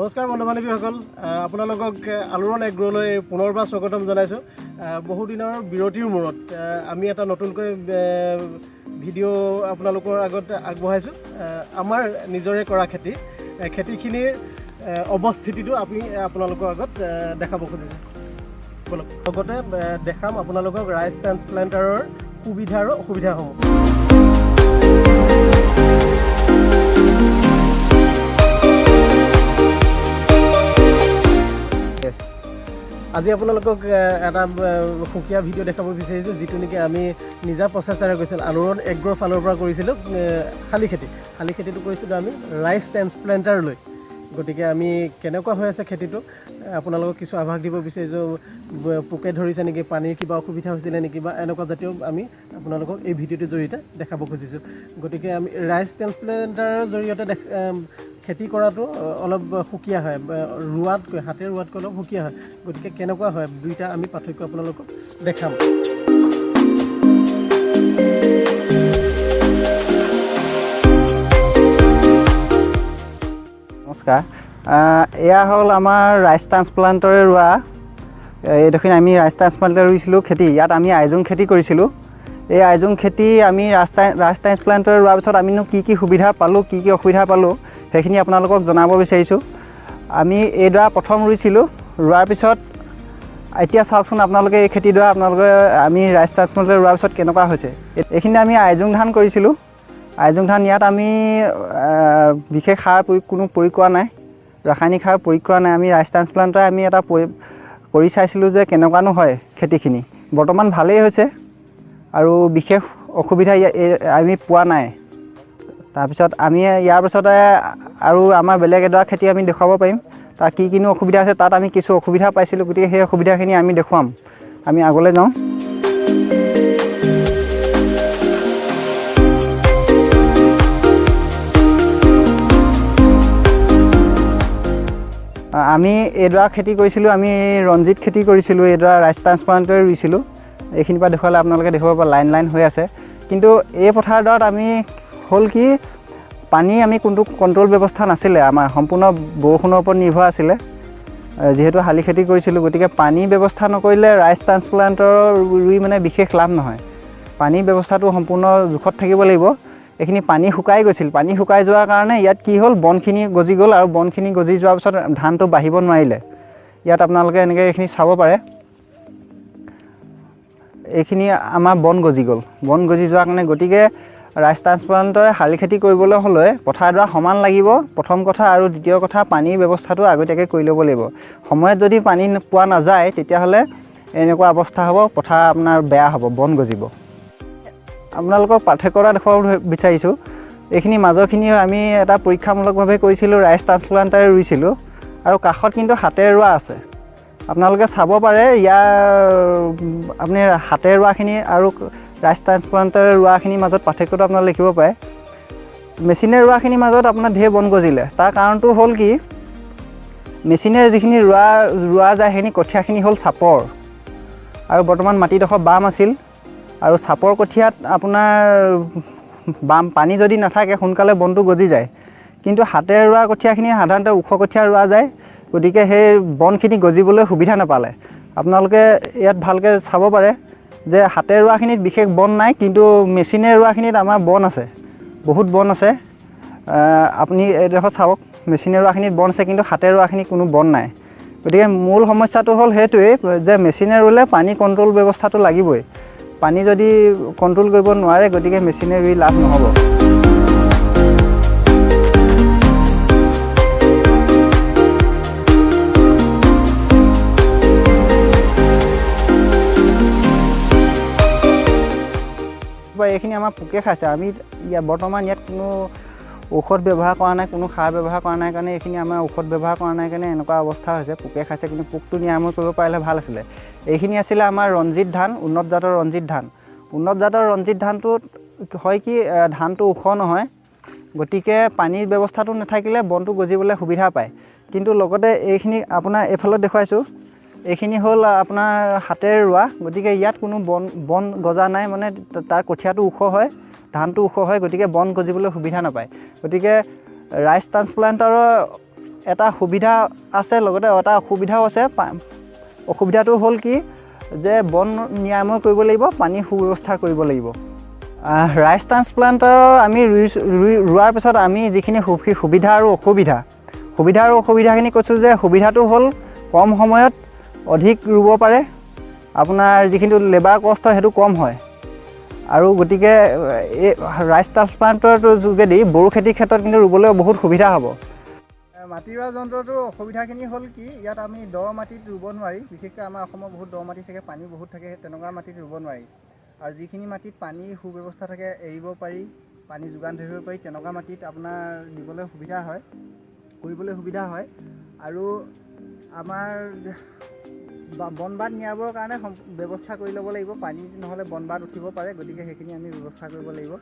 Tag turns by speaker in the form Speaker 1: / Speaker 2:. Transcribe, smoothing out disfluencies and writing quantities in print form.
Speaker 1: নমস্কাৰ বন্ধু বান্ধৱীসকল আপোনালোকক আলোড়ন এগ্ৰ'লৈ পুনৰবাৰ স্বাগতম জনাইছোঁ। বহু দিনৰ বিৰতিৰ মূৰত আমি এটা নতুনকৈ ভিডিঅ' আপোনালোকৰ আগত আগবঢ়াইছোঁ। আমাৰ নিজৰে কৰা খেতিখিনিৰ অৱস্থিতিটো আমি আপোনালোকৰ আগত দেখাব খুজিছোঁ। লগতে দেখাম আপোনালোকক ৰাইচ ট্ৰান্সপ্লাণ্টাৰৰ সুবিধা আৰু অসুবিধাসমূহ। আজি আপোনালোকক এটা সুকীয়া ভিডিঅ' দেখাব বিচাৰিছোঁ, যিটো নেকি আমি নিজা প্ৰচেষ্টাৰে কৰিছিলোঁ। আলোড়ন এগ্ৰ'ৰ ফালৰ পৰা কৰিছিলোঁ শালি খেতিটো কৰিছিলোঁ আমি ৰাইচ ট্ৰান্সপ্লাণ্টাৰলৈ। গতিকে আমি কেনেকুৱা হৈ আছে খেতিটো আপোনালোকক কিছু আভাস দিব বিচাৰিছোঁ। পোকে ধৰিছে নেকি, পানীৰ কিবা অসুবিধা হৈছিলে নেকি, বা এনেকুৱা জাতীয় আমি আপোনালোকক এই ভিডিঅ'টোৰ জৰিয়তে দেখাব খুজিছোঁ। গতিকে আমি ৰাইচ ট্ৰান্সপ্লাণ্টাৰৰ জৰিয়তে খেতি কৰাটো অলপ সুকীয়া হয়, ৰোৱাতকৈ হাতে ৰোৱাতকৈ অলপ সুকীয়া হয়। গতিকে কেনেকুৱা হয় দুইটা আমি পাৰ্থক্য আপোনালোকক দেখাম।
Speaker 2: নমস্কাৰ, এয়া হ'ল আমাৰ ৰাইচ ট্ৰান্সপ্লাণ্টাৰে ৰোৱা। এইডোখৰ আমি ৰাইচ ট্ৰান্সপ্লাণ্টাৰ ৰুইছিলোঁ খেতি। ইয়াত আমি আইজোং খেতি কৰিছিলোঁ। এই আইজোং খেতি আমি ৰাইচ ট্ৰান্সপ্লাণ্টাৰ ৰোৱাৰ পিছত আমিনো কি কি সুবিধা পালোঁ, কি কি অসুবিধা পালোঁ, সেইখিনি আপোনালোকক জনাব বিচাৰিছোঁ। আমি এইডৰা প্ৰথম ৰুইছিলোঁ, ৰোৱাৰ পিছত এতিয়া চাওকচোন আপোনালোকে এই খেতিডৰা আমি ৰাইচ ট্ৰান্সপ্লাণ্টাৰ ৰোৱাৰ পিছত কেনেকুৱা হৈছে। এইখিনি আমি আইজোং ধান কৰিছিলোঁ। আইজোং ধান ইয়াত আমি বিশেষ সাৰ কোনো প্ৰয়োগ কৰা নাই, ৰাসায়নিক সাৰ প্ৰয়োগ কৰা নাই। আমি ৰাইচ ট্ৰান্সপ্লাণ্টাৰ আমি এটা কৰি চাইছিলোঁ যে কেনেকুৱানো হয় খেতিখিনি। বৰ্তমান ভালেই হৈছে আৰু বিশেষ অসুবিধা আমি পোৱা নাই। তাৰপিছত আমি ইয়াৰ পিছতে আৰু আমাৰ বেলেগ এডৰা খেতি আমি দেখুৱাব পাৰিম। তাৰ কিনো অসুবিধা আছে, তাত আমি কিছু অসুবিধা পাইছিলোঁ। গতিকে সেই অসুবিধাখিনি আমি দেখুৱাম। আমি আগলৈ যাওঁ। আমি এইডৰা খেতি কৰিছিলোঁ, আমি ৰঞ্জিত খেতি কৰিছিলোঁ। এইডৰা ৰাইচ ট্ৰান্সপ্লাণ্টাৰ ৰুইছিলোঁ। এইখিনিৰ পৰা দেখুৱালে আপোনালোকে দেখিব পৰা লাইন হৈ আছে। কিন্তু এই পথাৰডৰাত আমি হ'ল কি, পানী আমি কোনটো কণ্ট্ৰল ব্যৱস্থা নাছিলে, আমাৰ সম্পূৰ্ণ বৰষুণৰ ওপৰত নিৰ্ভৰ আছিলে। যিহেতু শালি খেতি কৰিছিলোঁ, গতিকে পানী ব্যৱস্থা নকৰিলে ৰাইচ ট্ৰান্সপ্লাণ্টাৰ ৰুই মানে বিশেষ লাভ নহয়। পানীৰ ব্যৱস্থাটো সম্পূৰ্ণ জোখত থাকিব লাগিব। এইখিনি পানী শুকাই গৈছিল। পানী শুকাই যোৱাৰ কাৰণে ইয়াত কি হ'ল, বনখিনি গজি গ'ল, আৰু বনখিনি গজি যোৱাৰ পিছত ধানটো বাঢ়িব নোৱাৰিলে। ইয়াত আপোনালোকে এনেকৈ এইখিনি চাব পাৰে। এইখিনি আমাৰ বন গজি গ'ল। বন গজি যোৱাৰ কাৰণে গতিকে ৰাইচ ট্ৰান্সপ্লাণ্টাৰে শালি খেতি কৰিবলৈ হ'লে পথাৰডৰা সমান লাগিব প্ৰথম কথা, আৰু দ্বিতীয় কথা পানীৰ ব্যৱস্থাটো আগতীয়াকৈ কৰি ল'ব লাগিব। সময়ত যদি পানী পোৱা নাযায় তেতিয়াহ'লে এনেকুৱা অৱস্থা হ'ব, পথাৰ আপোনাৰ বেয়া হ'ব, বন গজিব। আপোনালোকক পাৰ্থক্য এটা দেখুৱাব বিচাৰিছোঁ। এইখিনি মাজৰখিনি আমি এটা পৰীক্ষামূলকভাৱে কৰিছিলোঁ, ৰাইচ ট্ৰান্সপ্লাণ্টাৰে ৰুইছিলোঁ, আৰু কাষত কিন্তু হাতেৰে ৰোৱা আছে। আপোনালোকে চাব পাৰে, ইয়াৰ আপুনি হাতেৰে ৰোৱাখিনি আৰু ৰাইচ ট্ৰান্সপ্লাণ্টাৰে ৰোৱাখিনিৰ মাজত পাৰ্থক্যটো আপোনালোকে দেখিব পাৰে। মেচিনে ৰোৱাখিনিৰ মাজত আপোনাৰ ঢেৰ বন গজিলে। তাৰ কাৰণটো হ'ল কি, মেচিনে যিখিনি ৰোৱা যায় সেইখিনি কঠীয়াখিনি হ'ল চাপৰ, আৰু বৰ্তমান মাটিডোখৰ বাম আছিল, আৰু চাপৰ কঠীয়াত আপোনাৰ পানী যদি নাথাকে সোনকালে বনটো গজি যায়। কিন্তু হাতেৰে ৰোৱা কঠীয়াখিনি সাধাৰণতে ওখ কঠীয়া ৰোৱা যায়, গতিকে সেই বনখিনি গজিবলৈ সুবিধা নাপালে। আপোনালোকে ইয়াত ভালকৈ চাব পাৰে যে হাতেৰে ৰোৱাখিনিত বিশেষ বন নাই, কিন্তু মেচিনে ৰোৱাখিনিত আমাৰ বন আছে, বহুত বন আছে। আপুনি এইডোখৰ চাওক, মেচিনে ৰোৱাখিনিত বন আছে, কিন্তু হাতেৰে ৰোৱাখিনিত কোনো বন নাই। গতিকে মূল সমস্যাটো হ'ল সেইটোৱেই যে মেচিনে ৰুলে পানী কণ্ট্ৰল ব্যৱস্থাটো লাগিবই। পানী যদি কণ্ট্ৰল কৰিব নোৱাৰে, গতিকে মেচিনে ৰুই লাভ নহ'ব। এইখিনি আমাৰ পোকে খাইছে। আমি বৰ্তমান ইয়াত কোনো ঔষধ ব্যৱহাৰ কৰা নাই, কোনো সাৰ ব্যৱহাৰ কৰা নাই কাৰণে এইখিনি আমাৰ ঔষধ ব্যৱহাৰ কৰা নাই কাৰণে এনেকুৱা অৱস্থা হৈছে, পোকে খাইছে। কিন্তু পোকটো নিৰাময় কৰিব পাৰিলে ভাল আছিলে। এইখিনি আছিলে আমাৰ ৰঞ্জিত ধান, উন্নত জাতৰ ৰঞ্জিত ধান। উন্নত জাতৰ ৰঞ্জিত ধানটোত হয় কি, ধানটো ওখ নহয়, গতিকে পানীৰ ব্যৱস্থাটো নাথাকিলে বনটো গজিবলৈ সুবিধা পায়। কিন্তু লগতে এইখিনি আপোনাৰ এইফালত দেখুৱাইছোঁ, এইখিনি হ'ল আপোনাৰ হাতেৰে ৰোৱা, গতিকে ইয়াত কোনো বন গজা নাই, মানে তাৰ কঠীয়াটো ওখ হয়, ধানটো ওখ হয়, গতিকে বন গজিবলৈ সুবিধা নাপায়। গতিকে ৰাইচ ট্ৰান্সপ্লাণ্টাৰৰ এটা সুবিধা আছে লগতে এটা অসুবিধাও আছে। অসুবিধাটো হ'ল কি যে বন নিৰাময় কৰিব লাগিব, পানী সুব্যৱস্থা কৰিব লাগিব। ৰাইচ ট্ৰান্সপ্লান্টাৰ আমি ৰোৱাৰ পিছত আমি যিখিনি সুবিধা আৰু অসুবিধাখিনি কৈছোঁ যে সুবিধাটো হ'ল কম সময়ত অধিক ৰুব পাৰে, আপোনাৰ যিখিনি লেবাৰ কষ্ট সেইটো কম হয়। আৰু গতিকে এই ৰাইচ ট্ৰান্সপ্লান্টাৰটোৰ যোগেদি বড়ো খেতিৰ ক্ষেত্ৰত কিন্তু ৰুবলৈ বহুত সুবিধা হ'ব। মাটি ৰোৱা যন্ত্ৰটোৰ অসুবিধাখিনি হ'ল কি ইয়াত আমি দ মাটিত ৰুব নোৱাৰি, বিশেষকৈ আমাৰ অসমৰ বহুত দ মাটি থাকে, পানী বহুত থাকে, তেনেকুৱা মাটিত ৰুব নোৱাৰি। আৰু যিখিনি মাটিত পানীৰ সুব্যৱস্থা থাকে, এৰিব পাৰি, পানী যোগান ধৰিব পাৰি, তেনেকুৱা মাটিত আপোনাৰ দিবলৈ সুবিধা হয়, কৰিবলৈ সুবিধা হয়। আৰু আমাৰ বনবাদ নিয়াবৰ কাৰণে ব্যৱস্থা কৰি ল'ব লাগিব, পানী নহ'লে বনবাদ উঠিব পাৰে, গতিকে সেইখিনি আমি ব্যৱস্থা কৰিব লাগিব।